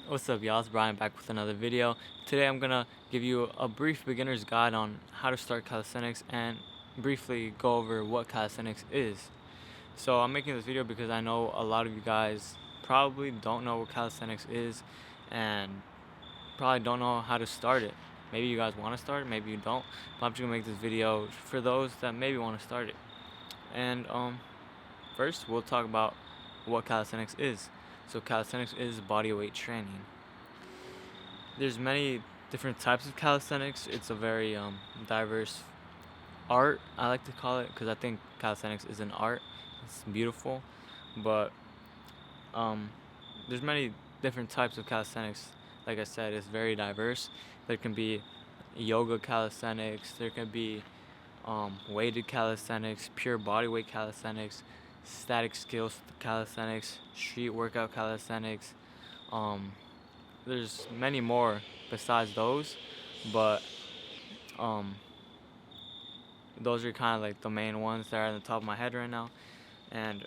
What's up, y'all? It's Brian back with another video. Today I'm gonna give you a brief beginner's guide on how to start calisthenics and briefly go over what calisthenics is. So I'm making this video because I know a lot of you guys probably don't know what calisthenics is and probably don't know how to start it. Maybe you guys want to start it, maybe you don't. But I'm just gonna make this video for those that maybe want to start it. And first we'll talk about what calisthenics is. So calisthenics is body weight training. There's many different types of calisthenics. It's a very diverse art, I like to call it, because I think calisthenics is an art. It's beautiful, but um, there's many different types of calisthenics. Like I said, it's very diverse. There can be yoga calisthenics. There can be weighted calisthenics, pure body weight calisthenics, static skills calisthenics, street workout calisthenics. There's many more besides those, but those are kind of like the main ones that are on the top of my head right now. And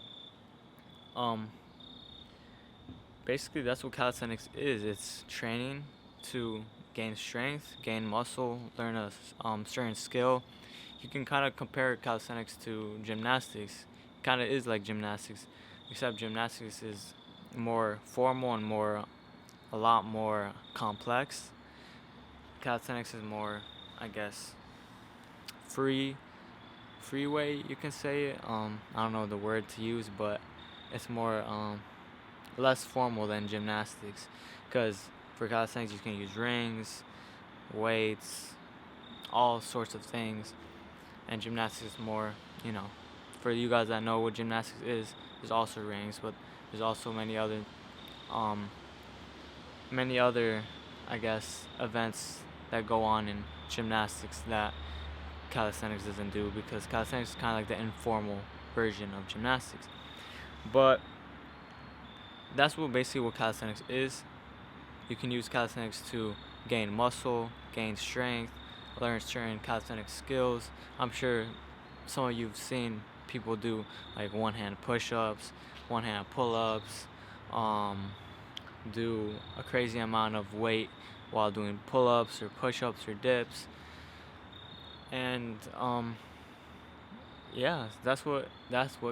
um, basically that's what calisthenics is. It's training to gain strength, gain muscle, learn a certain skill. You can kind of compare calisthenics to gymnastics. It kind of is like gymnastics, except gymnastics is more formal and a lot more complex. Calisthenics is more, I guess, freeway, you can say it. I don't know the word to use, but it's more less formal than gymnastics, because for calisthenics you can use rings, weights, all sorts of things, and gymnastics is more, for you guys that know what gymnastics is, there's also rings, but there's also many other, I guess, events that go on in gymnastics that calisthenics doesn't do, because calisthenics is kind of like the informal version of gymnastics. But that's basically what calisthenics is. You can use calisthenics to gain muscle, gain strength, learn certain calisthenic skills. I'm sure some of you've seen people do like one-hand push-ups, one-hand pull-ups, do a crazy amount of weight while doing pull-ups or push-ups or dips. And yeah, that's what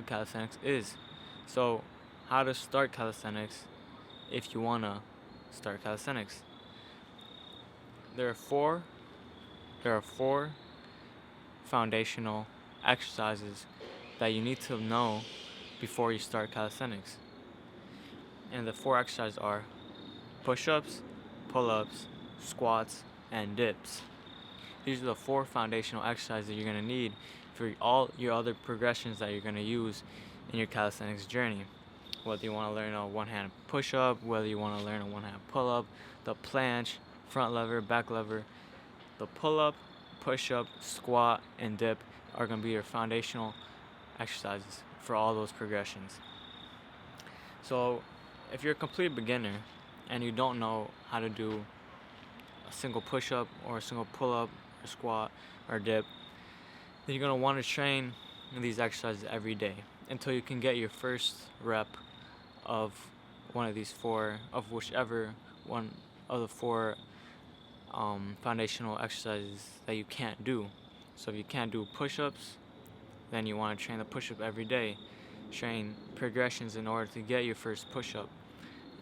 calisthenics is. So how to start calisthenics if you wanna start calisthenics? There are four foundational exercises that you need to know before you start calisthenics. And the four exercises are push-ups, pull-ups, squats, and dips. These are the four foundational exercises that you're going to need for all your other progressions that you're going to use in your calisthenics journey. Whether you want to learn a one-hand push-up, whether you want to learn a one-hand pull-up, the planche, front lever, back lever, the pull-up, push-up, squat, and dip are going to be your foundational exercises for all those progressions. So if you're a complete beginner and you don't know how to do a single push-up or a single pull-up or squat or dip, then you're going to want to train these exercises every day until you can get your first rep of one of these four, of whichever one of the four foundational exercises that you can't do. So if you can't do push-ups, then you want to train the push-up every day. Train progressions in order to get your first push-up.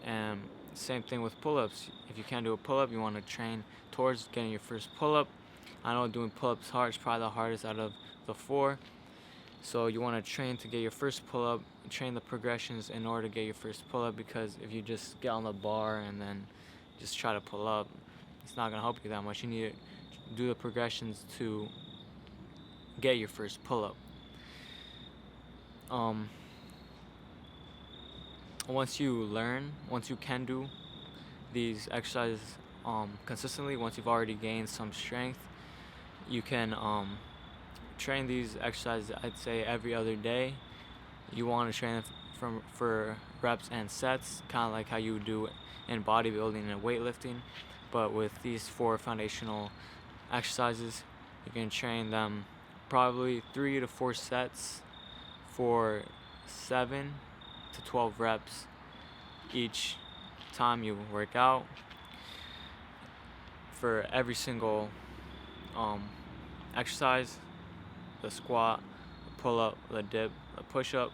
And same thing with pull-ups. If you can't do a pull-up, you want to train towards getting your first pull-up. I know doing pull-ups hard is probably the hardest out of the four. So you want to train to get your first pull-up, train the progressions in order to get your first pull-up, because if you just get on the bar and then just try to pull up, it's not going to help you that much. You need to do the progressions to get your first pull-up. Once you can do these exercises consistently, once you've already gained some strength, you can train these exercises, I'd say, every other day. You want to train for reps and sets, kind of like how you would do in bodybuilding and weightlifting. But with these four foundational exercises, you can train them probably 3 to 4 sets for 7 to 12 reps each time you work out, for every single exercise, the squat, the pull up, the dip, the push up,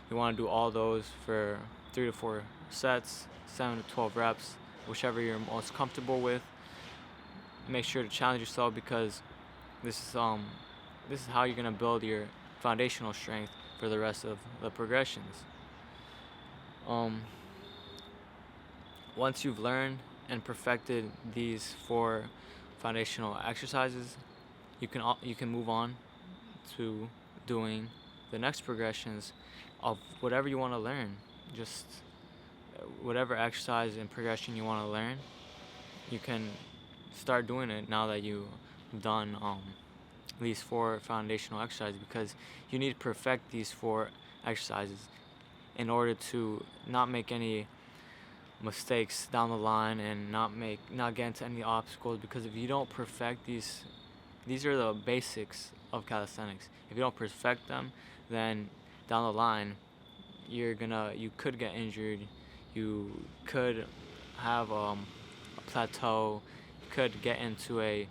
you want to do all those for 3 to 4 sets, 7 to 12 reps, whichever you're most comfortable with. Make sure to challenge yourself, because this is how you're gonna build your foundational strength for the rest of the progressions. Once you've learned and perfected these 4 foundational exercises, you can move on to doing the next progressions of whatever you want to learn. Just whatever exercise and progression you want to learn, you can start doing it now that you've done these 4 foundational exercises, because you need to perfect these 4 exercises in order to not make any mistakes down the line and not get into any obstacles. Because if you don't perfect these are the basics of calisthenics. If you don't perfect them, then down the line you could get injured, you could have a plateau, you could get into a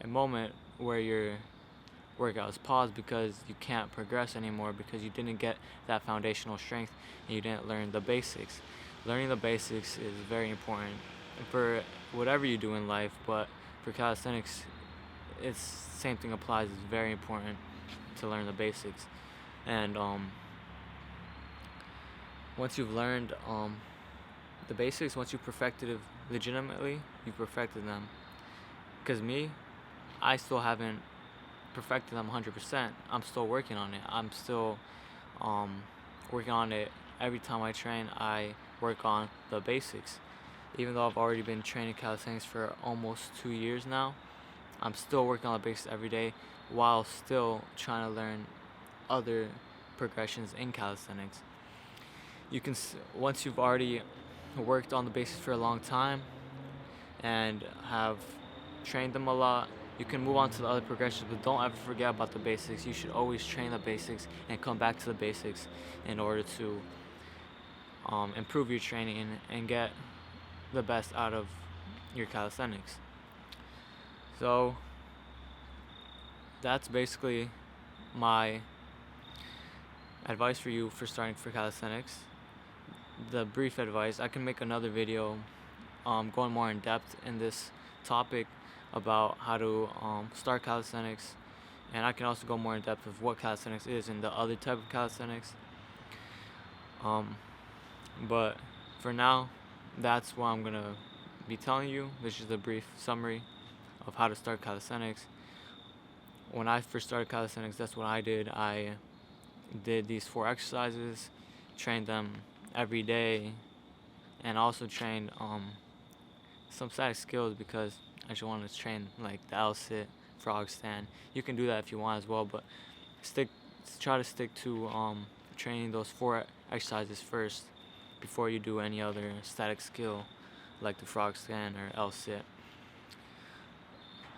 moment where your workout is paused because you can't progress anymore, because you didn't get that foundational strength and you didn't learn the basics. Learning the basics is very important for whatever you do in life, but for calisthenics, it's same thing applies. It's very important to learn the basics. And once you've learned the basics, once you perfected it legitimately, you perfected them. Because I still haven't perfected them 100%. I'm still working on it. I'm still working on it. Every time I train, I work on the basics. Even though I've already been training calisthenics for almost 2 years now, I'm still working on the basics every day, while still trying to learn other progressions in calisthenics. Once you've already worked on the basics for a long time and have trained them a lot, you can move on to the other progressions, but don't ever forget about the basics. You should always train the basics and come back to the basics in order to improve your training and get the best out of your calisthenics. So that's basically my advice for you for starting for calisthenics. The brief advice. I can make another video going more in depth in this topic about how to start calisthenics, and I can also go more in depth of what calisthenics is and the other type of calisthenics. But for now, that's what I'm gonna be telling you. This is a brief summary of how to start calisthenics. When I first started calisthenics, that's what I did. I did these 4 exercises, trained them every day, and also trained some static skills, because I just wanted to train like the L-sit, frog stand. You can do that if you want as well, but try to stick to training those 4 exercises first before you do any other static skill like the frog stand or L-sit.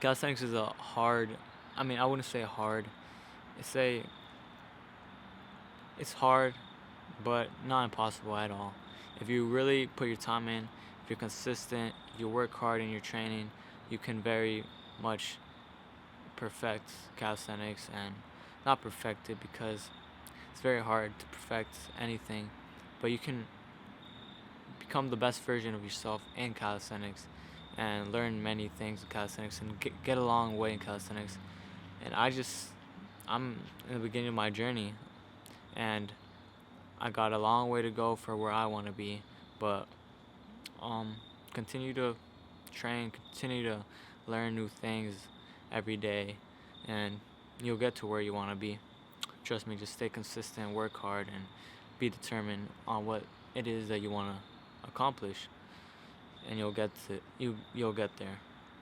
Calisthenics is a hard, I wouldn't say hard, it's hard, but not impossible at all. If you really put your time in, if you're consistent, you work hard in your training, you can very much perfect calisthenics. And not perfect it, because it's very hard to perfect anything, but you can become the best version of yourself in calisthenics and learn many things in calisthenics and get a long way in calisthenics. And I'm in the beginning of my journey, and I got a long way to go for where I want to be, but continue to train, continue to learn new things every day, and you'll get to where you want to be. Trust me, just stay consistent, work hard, and be determined on what it is that you want to accomplish, and you'll get there.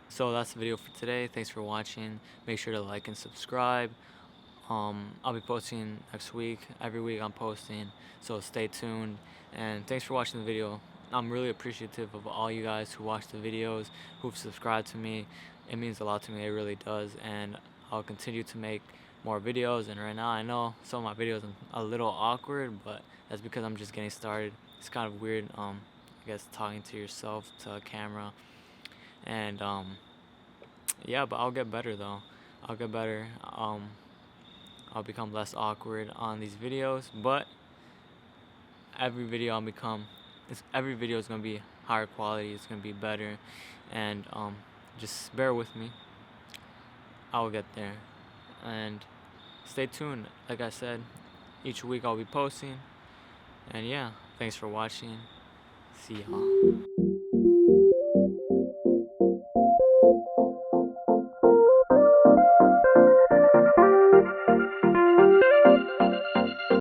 So that's the video for today. Thanks for watching. Make sure to like and subscribe. I'll be posting next week. Every week I'm posting, so stay tuned. And thanks for watching the video. I'm really appreciative of all you guys who watch the videos, who've subscribed to me. It means a lot to me, it really does. And I'll continue to make more videos. And right now I know some of my videos are a little awkward, but that's because I'm just getting started. it's kind of weird, I guess, talking to yourself to a camera. And yeah, but I'll get better though. I'll get better. I'll become less awkward on these videos, but every video every video is gonna be higher quality. It's gonna be better, and just bear with me. I'll get there, and stay tuned. Like I said, each week I'll be posting, and yeah, thanks for watching. See y'all.